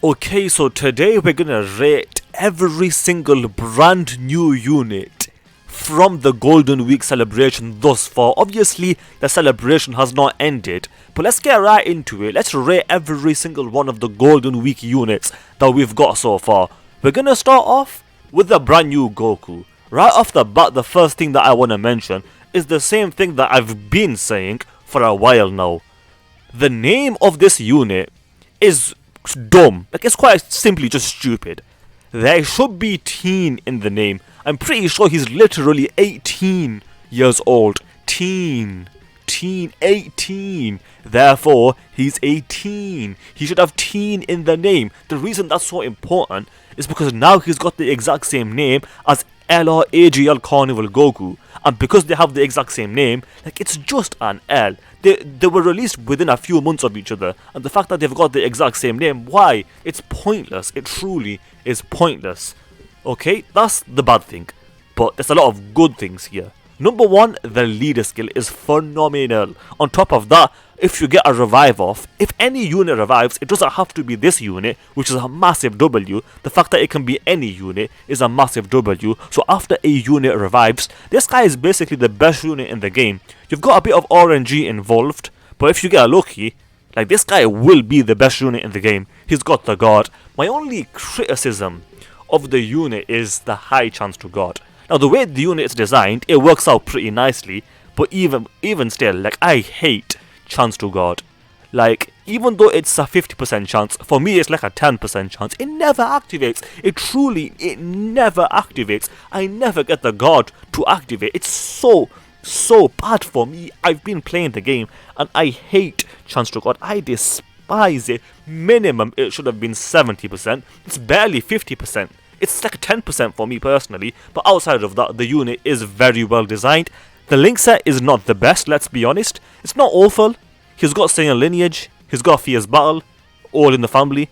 Okay, so today we're gonna rate every single brand new unit from the Golden Week celebration thus far. Obviously, the celebration has not ended, but let's get right into it. Let's rate every single one of the Golden Week units that we've got so far. We're gonna start off with the brand new Goku. Right off the bat, the first thing that I want to mention is the same thing that I've been saying for a while now. The name of this unit is dumb. Like, it's quite simply just stupid. There should be teen in the name. I'm pretty sure he's literally 18 years old. Teen, 18. Therefore, he's 18. He should have teen in the name. The reason that's so important is because now he's got the exact same name as LRAGL Carnival Goku. And because they have the exact same name, like, it's just an L. They were released within a few months of each other, and the fact that they've got the exact same name, why? It's pointless. It truly is pointless. Okay, that's the bad thing. But there's a lot of good things here. Number one, the leader skill is phenomenal. On top of that, if you get a revive off, if any unit revives, it doesn't have to be this unit, which is a massive W. The fact that it can be any unit is a massive W. So after a unit revives, this guy is basically the best unit in the game. You've got a bit of RNG involved, but if you get lucky, like, this guy will be the best unit in the game. He's got the guard. My only criticism of the unit is the high chance to guard. Now, the way the unit is designed, it works out pretty nicely, but even still, like, I hate chance to guard. Like, even though it's a 50% chance, for me it's like a 10% chance. It never activates. It never activates. I never get the guard to activate. It's so bad for me. I've been playing the game and I hate chance to guard. I despise it. Minimum it should have been 70%. It's barely 50%. It's like 10% for me personally, but outside of that, the unit is very well designed. The link set is not the best, let's be honest. It's not awful. He's got Saiyan lineage, he's got Fierce Battle, all in the family.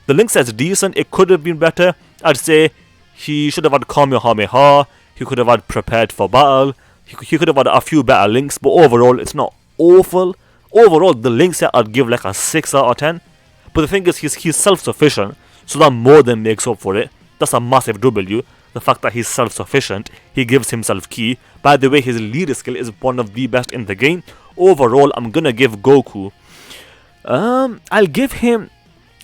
The link set's decent, it could have been better. I'd say he should have had Kamehameha, he could have had Prepared for Battle, he could have had a few better links, but overall it's not awful. Overall, the link set I'd give like a 6 out of 10. But the thing is, he's self-sufficient, so that more than makes up for it. That's a massive W. The fact that he's self-sufficient, he gives himself ki. By the way, his leader skill is one of the best in the game. Overall, I'm gonna give Goku, I'll give him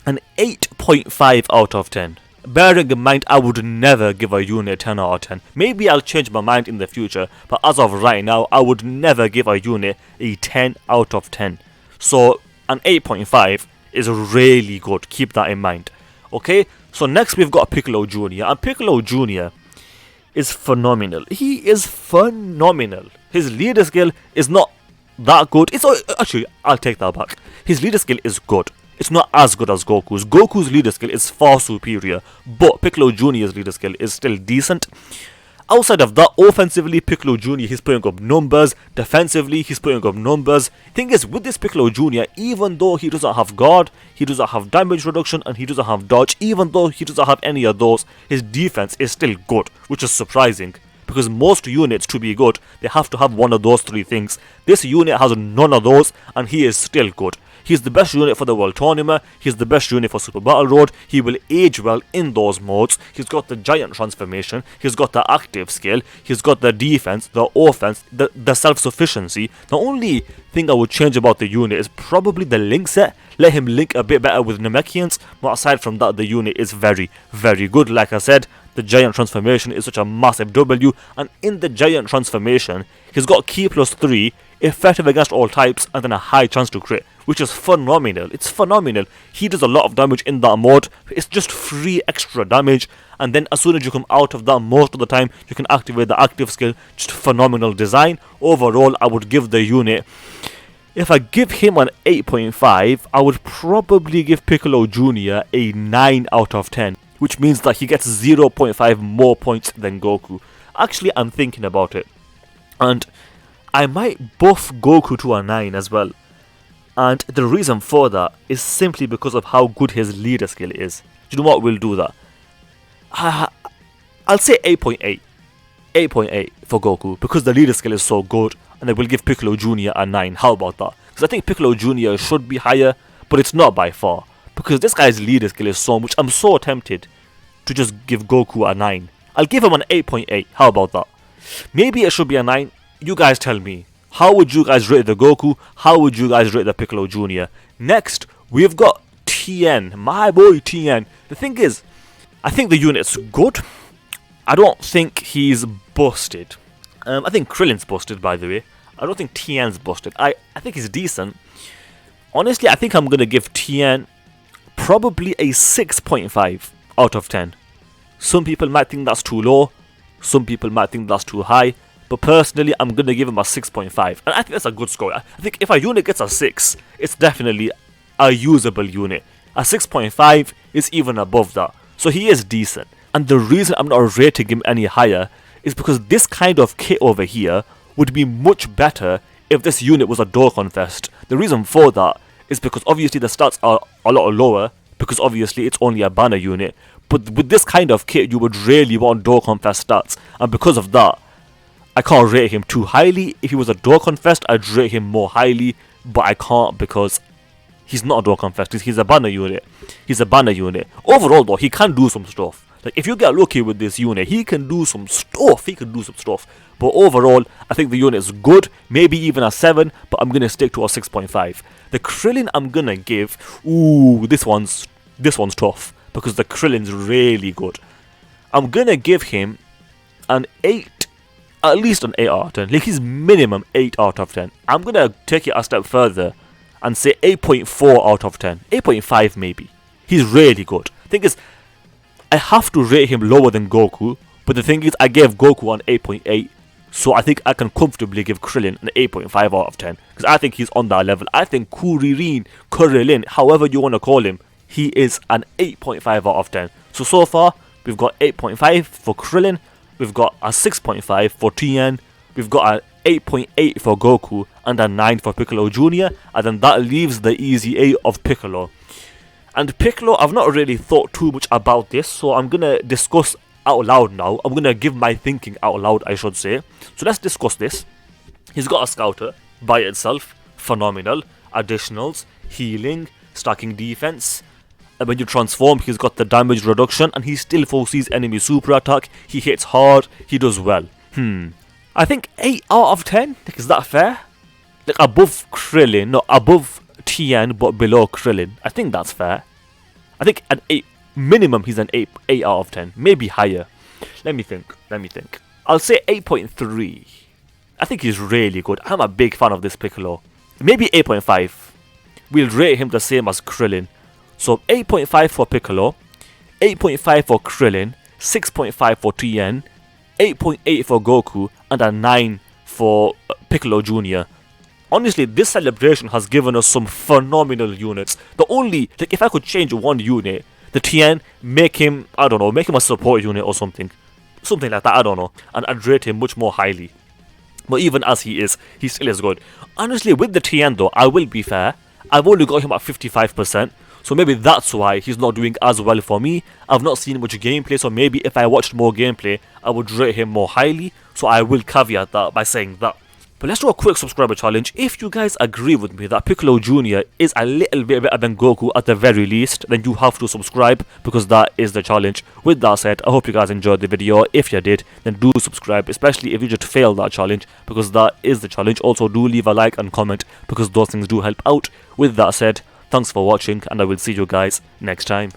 an 8.5 out of 10. Bearing in mind, I would never give a unit 10 out of 10. Maybe I'll change my mind in the future, but as of right now, I would never give a unit a 10 out of 10. So, an 8.5 is really good. Keep that in mind. Okay, so next we've got Piccolo Jr. And Piccolo Jr. is phenomenal. He is phenomenal. His leader skill is not that good. Actually, I'll take that back. His leader skill is good. It's not as good as Goku's. Goku's leader skill is far superior, but Piccolo Jr.'s leader skill is still decent. Outside of that, offensively, Piccolo Jr. he's putting up numbers. Defensively, he's putting up numbers. Thing is, with this Piccolo Jr., even though he doesn't have guard, he doesn't have damage reduction, and he doesn't have dodge, even though he doesn't have any of those, his defense is still good, which is surprising. Because most units, to be good, they have to have one of those three things. This unit has none of those, and he is still good. He's the best unit for the World Tournament. He's the best unit for Super Battle Road. He will age well in those modes. He's got the giant transformation. He's got the active skill. He's got the defense, the offense, the self-sufficiency. The only thing I would change about the unit is probably the link set. Let him link a bit better with Namekians. But aside from that, the unit is very, very good. Like I said, the giant transformation is such a massive W. And in the giant transformation, he's got Ki plus 3, effective against all types, and then a high chance to crit, which is phenomenal. It's phenomenal. He does a lot of damage in that mode. It's just free extra damage, and then as soon as you come out of that, most of the time you can activate the active skill. Just phenomenal design. Overall, I would give the unit, if I give him an 8.5, I would probably give Piccolo Jr. a 9 out of 10, which means that he gets 0.5 more points than Goku. Actually, I'm thinking about it, and I might buff Goku to a 9 as well. And the reason for that is simply because of how good his leader skill is. Do you know what? We'll do that. I'll say 8.8. 8.8 for Goku, because the leader skill is so good, and I will give Piccolo Jr. a 9. How about that? Because I think Piccolo Jr. should be higher, but it's not by far. because this guy's leader skill is so much. I'm so tempted to just give Goku a 9. I'll give him an 8.8. How about that? Maybe it should be a 9. You guys tell me. How would you guys rate the Goku? How would you guys rate the Piccolo Jr.? Next, we've got TIEN. My boy TIEN. The thing is, I think the unit's good. I don't think he's busted. I think Krillin's busted, by the way. I don't think TIEN's busted. I think he's decent. Honestly, I think I'm going to give TIEN probably a 6.5 out of 10. Some people might think that's too low. Some people might think that's too high. But personally, I'm going to give him a 6.5. And I think that's a good score. I think if a unit gets a 6, it's definitely a usable unit. A 6.5 is even above that. So he is decent. And the reason I'm not rating him any higher is because this kind of kit over here would be much better if this unit was a Dokkan Fest. The reason for that is because obviously the stats are a lot lower, because obviously it's only a banner unit. But with this kind of kit, you would really want Dokkan Fest stats. And because of that, I can't rate him too highly. If he was a Dokkan Fest, I'd rate him more highly. But I can't because he's not a Dokkan Fest. He's a banner unit. He's a banner unit. Overall though, he can do some stuff. Like, if you get lucky with this unit, he can do some stuff. But overall, I think the unit is good. Maybe even a 7, but I'm going to stick to a 6.5. The Krillin I'm going to give... Ooh, this one's tough. Because the Krillin's really good. I'm going to give him an 8. At least an 8 out of 10. Like, he's minimum 8 out of 10. I'm going to take it a step further and say 8.4 out of 10. 8.5 maybe. He's really good. Thing is, I have to rate him lower than Goku, but the thing is, I gave Goku an 8.8, so I think I can comfortably give Krillin an 8.5 out of 10, because I think he's on that level. I think Krillin, however you want to call him, he is an 8.5 out of 10. So far, we've got 8.5 for Krillin, we've got a 6.5 for TIEN, we've got an 8.8 for Goku, and a 9 for Piccolo Jr., and then that leaves the easy 8 of Piccolo. And Piccolo, I've not really thought too much about this, so I'm going to discuss out loud now. I'm going to give my thinking out loud, I should say. So let's discuss this. He's got a Scouter by itself, phenomenal. Additionals, healing, stacking defense. And when you transform, he's got the damage reduction, and he still foresees enemy super attack. He hits hard, he does well. I think 8 out of 10, is that fair? Like above Krillin, no, above TIEN but below Krillin. I think that's fair. I think an 8 minimum, he's an 8 out of 10, maybe higher. Let me think. I'll say 8.3. I think he's really good. I'm a big fan of this Piccolo. Maybe 8.5. We'll rate him the same as Krillin. So 8.5 for Piccolo, 8.5 for Krillin, 6.5 for TIEN, 8.8 for Goku, and a 9 for Piccolo Jr. Honestly, this celebration has given us some phenomenal units. The only, like, if I could change one unit, the TIEN, make him a support unit or something. Something like that, I don't know. And I'd rate him much more highly. But even as he is, he still is good. Honestly, with the TIEN though, I will be fair. I've only got him at 55%. So maybe that's why he's not doing as well for me. I've not seen much gameplay, so maybe if I watched more gameplay, I would rate him more highly. So I will caveat that by saying that. But let's do a quick subscriber challenge. If you guys agree with me that Piccolo Jr. is a little bit better than Goku at the very least, then you have to subscribe, because that is the challenge. With that said, I hope you guys enjoyed the video. If you did, then do subscribe, especially if you just failed that challenge, because that is the challenge. Also, do leave a like and comment, because those things do help out. With that said, thanks for watching, and I will see you guys next time.